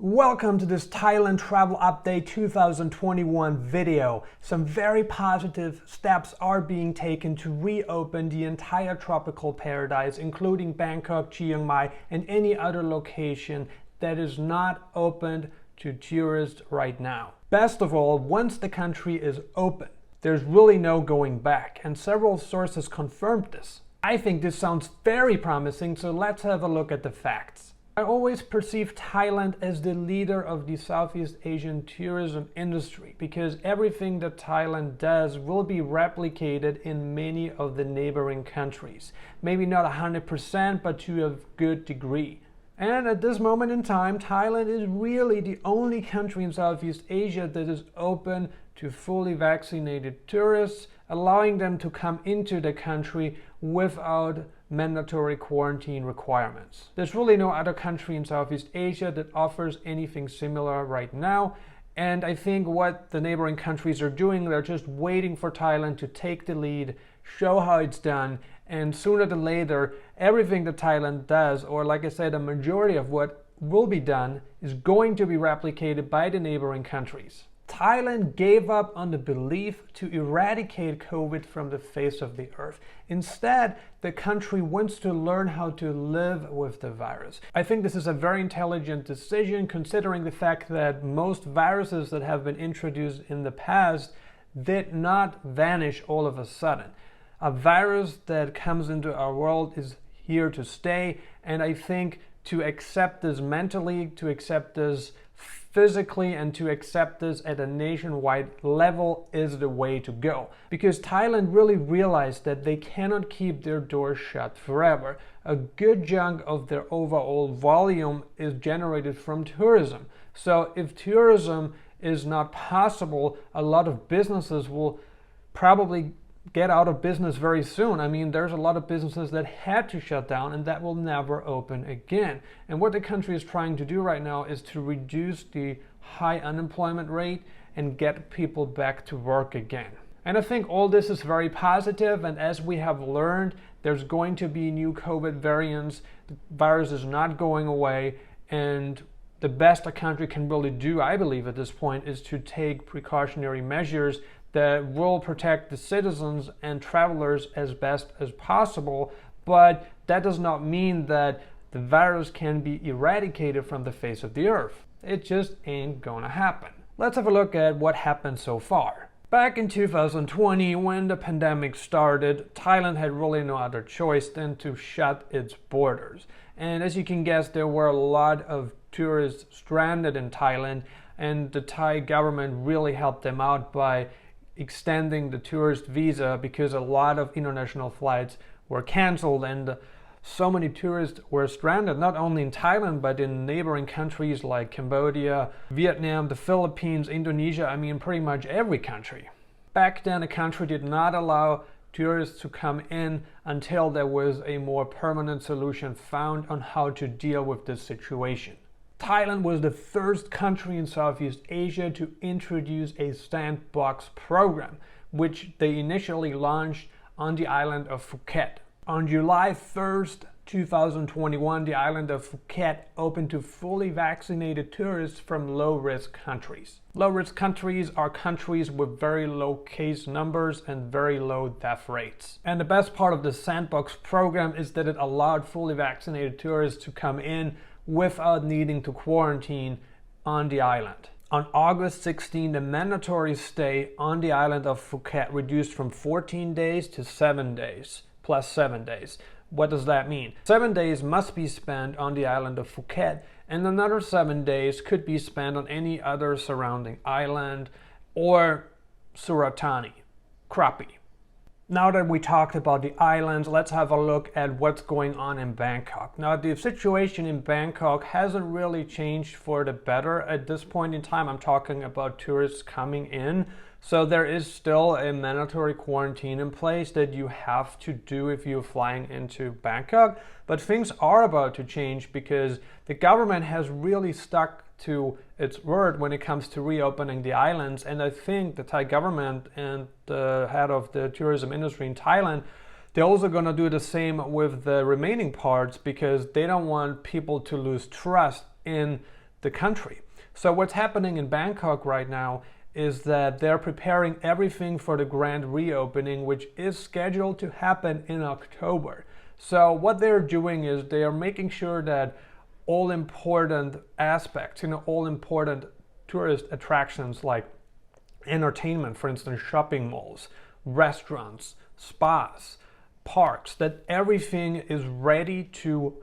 Welcome to this Thailand Travel Update 2021 video. Some very positive steps are being taken to reopen the entire tropical paradise, including Bangkok, Chiang Mai, and any other location that is not opened to tourists right now. Best of all, once the country is open, there's really no going back, and several sources confirmed this. I think this sounds very promising, so let's have a look at the facts. I always perceive Thailand as the leader of the Southeast Asian tourism industry because everything that Thailand does will be replicated in many of the neighboring countries. Maybe not 100%, but to a good degree. And at this moment in time, Thailand is really the only country in Southeast Asia that is open to fully vaccinated tourists, allowing them to come into the country without mandatory quarantine requirements. There's really no other country in Southeast Asia that offers anything similar right now. And I think what the neighboring countries are doing, they're just waiting for Thailand to take the lead, show how it's done, and sooner than later, everything that Thailand does, or like I said, a majority of what will be done, is going to be replicated by the neighboring countries. Thailand gave up on the belief to eradicate COVID from the face of the earth. Instead, the country wants to learn how to live with the virus. I think this is a very intelligent decision considering the fact that most viruses that have been introduced in the past did not vanish all of a sudden. A virus that comes into our world is here to stay, and I think to accept this mentally, to accept this physically, and to accept this at a nationwide level is the way to go. Because Thailand really realized that they cannot keep their doors shut forever. A good chunk of their overall volume is generated from tourism. So if tourism is not possible, a lot of businesses will probably get out of business very soon. I mean, there's a lot of businesses that had to shut down and that will never open again. And what the country is trying to do right now is to reduce the high unemployment rate and get people back to work again. And I think all this is very positive, and as we have learned, there's going to be new COVID variants. The virus is not going away, and the best a country can really do, I believe at this point, is to take precautionary measures that will protect the citizens and travelers as best as possible, but that does not mean that the virus can be eradicated from the face of the earth. It just ain't gonna happen. Let's have a look at what happened so far. Back in 2020, when the pandemic started, Thailand had really no other choice than to shut its borders. And as you can guess, there were a lot of tourists stranded in Thailand, and the Thai government really helped them out by extending the tourist visa because a lot of international flights were canceled and so many tourists were stranded, not only in Thailand but in neighboring countries like Cambodia, Vietnam, the Philippines, Indonesia, I mean pretty much every country. Back then the country did not allow tourists to come in until there was a more permanent solution found on how to deal with this situation. Thailand was the first country in Southeast Asia to introduce a sandbox program, which they initially launched on the island of Phuket. On July 1st, 2021, the island of Phuket opened to fully vaccinated tourists from low-risk countries. Low-risk countries are countries with very low case numbers and very low death rates. And the best part of the sandbox program is that it allowed fully vaccinated tourists to come in without needing to quarantine on the island. On August 16, the mandatory stay on the island of Phuket reduced from 14 days to 7 days, plus 7 days. What does that mean? 7 days must be spent on the island of Phuket, and another 7 days could be spent on any other surrounding island or Suratani, Krabi. Now that we talked about the islands, let's have a look at what's going on in Bangkok. Now, the situation in Bangkok hasn't really changed for the better at this point in time. I'm talking about tourists coming in. So there is still a mandatory quarantine in place that you have to do if you're flying into Bangkok. But things are about to change because the government has really stuck to its word when it comes to reopening the islands, and I think the Thai government and the head of the tourism industry in Thailand, they're also going to do the same with the remaining parts because they don't want people to lose trust in the country. So what's happening in Bangkok right now is that they're preparing everything for the grand reopening, which is scheduled to happen in October. So what they're doing is they are making sure that all important aspects, all important tourist attractions like entertainment, for instance, shopping malls, restaurants, spas, parks, that everything is ready to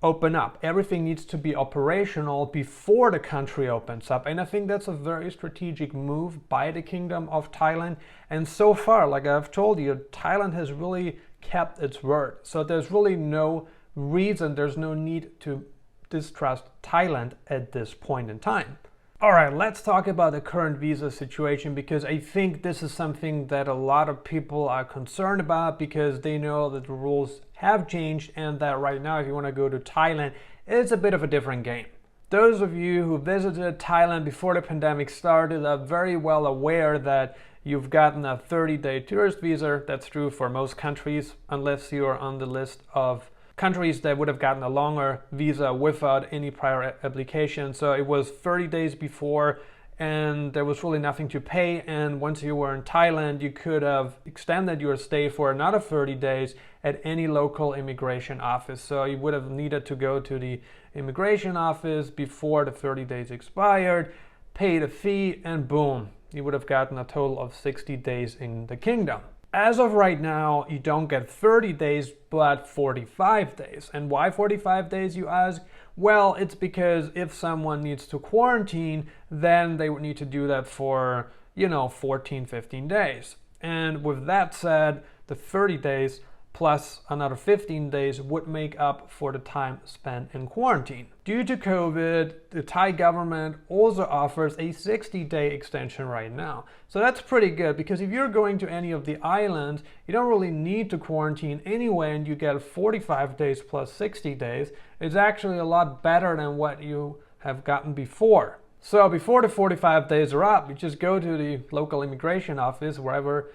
open up. Everything needs to be operational before the country opens up. And I think that's a very strategic move by the Kingdom of Thailand. And so far, like I've told you, Thailand has really kept its word. So there's really no reason, there's no need to distrust Thailand at this point in time. All right, let's talk about the current visa situation, because I think this is something that a lot of people are concerned about, because they know that the rules have changed and that right now if you want to go to Thailand, it's a bit of a different game. Those of you who visited Thailand before the pandemic started are very well aware that you've gotten a 30-day tourist visa. That's true for most countries, unless you're on the list of countries that would have gotten a longer visa without any prior application. So it was 30 days before, and there was really nothing to pay. And once you were in Thailand, you could have extended your stay for another 30 days at any local immigration office. So you would have needed to go to the immigration office before the 30 days expired, pay the fee, and boom, you would have gotten a total of 60 days in the kingdom. As of right now, you don't get 30 days, but 45 days. And why 45 days, you ask? Well, it's because if someone needs to quarantine, then they would need to do that for, 14, 15 days. And with that said, the 30 days plus another 15 days would make up for the time spent in quarantine. Due to COVID, the Thai government also offers a 60-day extension right now. So that's pretty good, because if you're going to any of the islands, you don't really need to quarantine anyway, and you get 45 days plus 60 days. It's actually a lot better than what you have gotten before. So before the 45 days are up, you just go to the local immigration office, wherever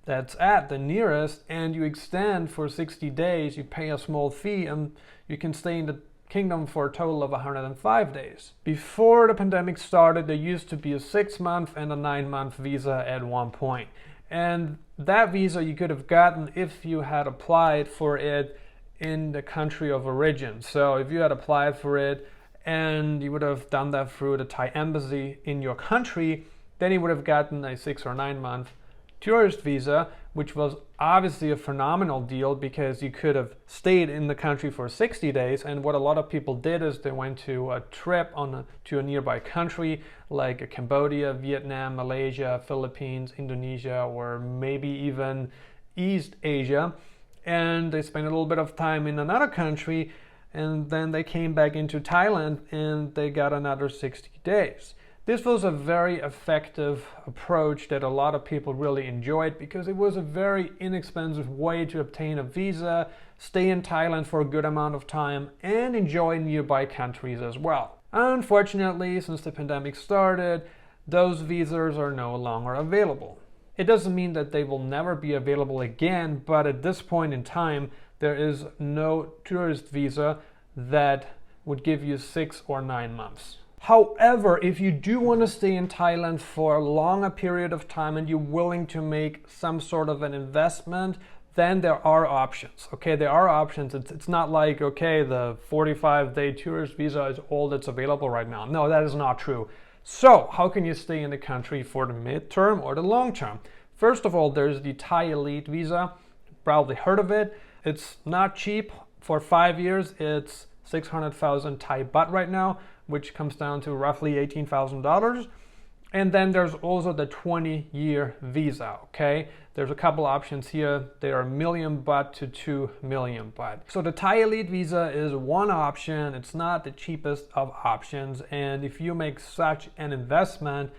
that's at the nearest, and you extend for 60 days, you pay a small fee, and you can stay in the kingdom for a total of 105 days. Before the pandemic started, there used to be a 6-month and a 9-month visa at one point. And that visa you could have gotten if you had applied for it in the country of origin. So if you had applied for it and you would have done that through the Thai embassy in your country, then you would have gotten a 6 or 9-month tourist visa, which was obviously a phenomenal deal, because you could have stayed in the country for 60 days. And what a lot of people did is they went to a trip to a nearby country like Cambodia, Vietnam, Malaysia, Philippines, Indonesia, or maybe even East Asia, and they spent a little bit of time in another country, and then they came back into Thailand and they got another 60 days. This was a very effective approach that a lot of people really enjoyed, because it was a very inexpensive way to obtain a visa, stay in Thailand for a good amount of time, and enjoy nearby countries as well. Unfortunately, since the pandemic started, those visas are no longer available. It doesn't mean that they will never be available again, but at this point in time, there is no tourist visa that would give you 6 or 9 months. However, if you do want to stay in Thailand for a longer period of time and you're willing to make some sort of an investment, then there are options. Okay, there are options. It's not like, okay, the 45-day tourist visa is all that's available right now. No, that is not true. So how can you stay in the country for the midterm or the long term? First of all, there's the Thai Elite visa. Probably heard of it. It's not cheap. For 5 years, it's 600,000 Thai baht right now, which comes down to roughly $18,000. And then there's also the 20-year visa, okay? There's a couple options here. They are 1 million baht to 2 million baht. So the Thai Elite visa is one option. It's not the cheapest of options. And if you make such an investment,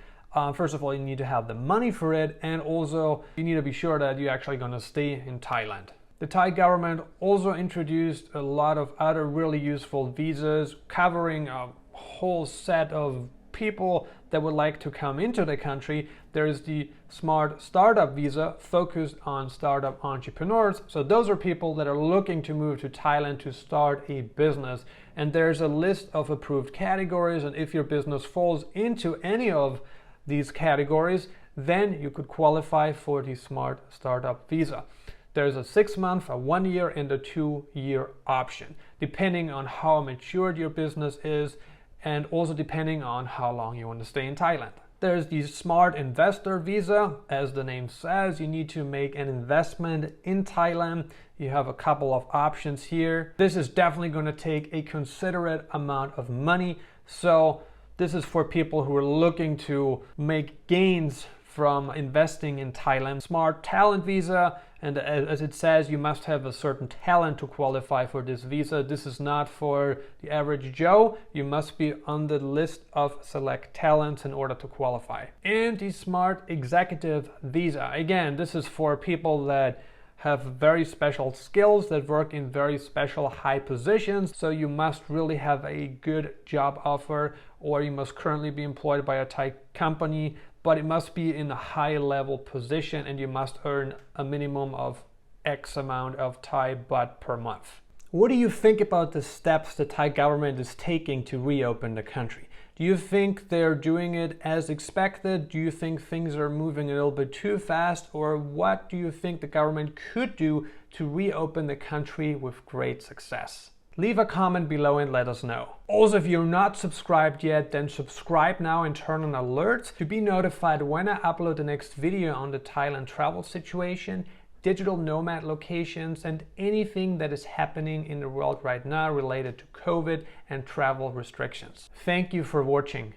first of all, you need to have the money for it. And also, you need to be sure that you're actually going to stay in Thailand. The Thai government also introduced a lot of other really useful visas covering a whole set of people that would like to come into the country, there is the Smart Startup Visa focused on startup entrepreneurs. So those are people that are looking to move to Thailand to start a business. And there's a list of approved categories, and if your business falls into any of these categories, then you could qualify for the Smart Startup Visa. There's a 6-month, a 1-year, and a 2-year option, depending on how matured your business is and also depending on how long you want to stay in Thailand. There's the Smart Investor Visa. As the name says, you need to make an investment in Thailand. You have a couple of options here. This is definitely going to take a considerate amount of money. So this is for people who are looking to make gains from investing in Thailand. Smart Talent Visa, and as it says, you must have a certain talent to qualify for this visa. This is not for the average Joe. You must be on the list of select talents in order to qualify. And the Smart Executive Visa. Again, this is for people that have very special skills, that work in very special high positions. So you must really have a good job offer, or you must currently be employed by a Thai company, but it must be in a high level position and you must earn a minimum of X amount of Thai baht per month. What do you think about the steps the Thai government is taking to reopen the country? Do you think they're doing it as expected? Do you think things are moving a little bit too fast? Or what do you think the government could do to reopen the country with great success? Leave a comment below and let us know. Also, if you're not subscribed yet, then subscribe now and turn on alerts to be notified when I upload the next video on the Thailand travel situation, digital nomad locations, and anything that is happening in the world right now related to COVID and travel restrictions. Thank you for watching.